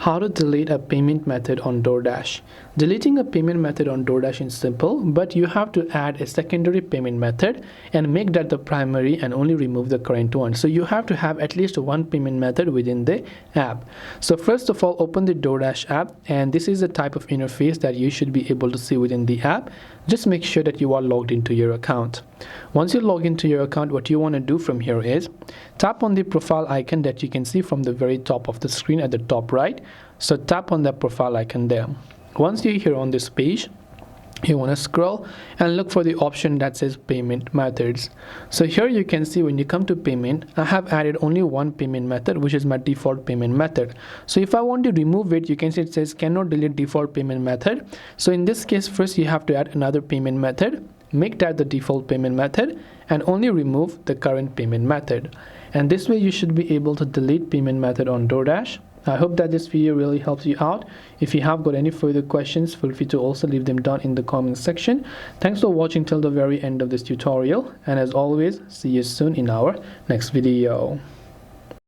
How to delete a payment method on DoorDash. Deleting a payment method on DoorDash is simple, but you have to add a secondary payment method and make that the primary and only remove the current one. So you have to have at least one payment method within the app. So first of all, open the DoorDash app, and this is the type of interface that you should be able to see within the app. Just make sure that you are logged into your account. Once you log into your account, what you want to do from here is tap on the profile icon that you can see from the very top of the screen at the top right. So tap on that profile icon there. Once you're here on this page, you want to scroll and look for the option that says payment methods. So here you can see when you come to payment, I have added only one payment method, which is my default payment method. So if I want to remove it, you can see it says cannot delete default payment method. So in this case, first you have to add another payment method, make that the default payment method, and only remove the current payment method. And this way you should be able to delete payment method on DoorDash. I hope that this video really helps you out. If you have got any further questions, feel free to also leave them down in the comment section. Thanks for watching till the very end of this tutorial, and as always, see you soon in our next video.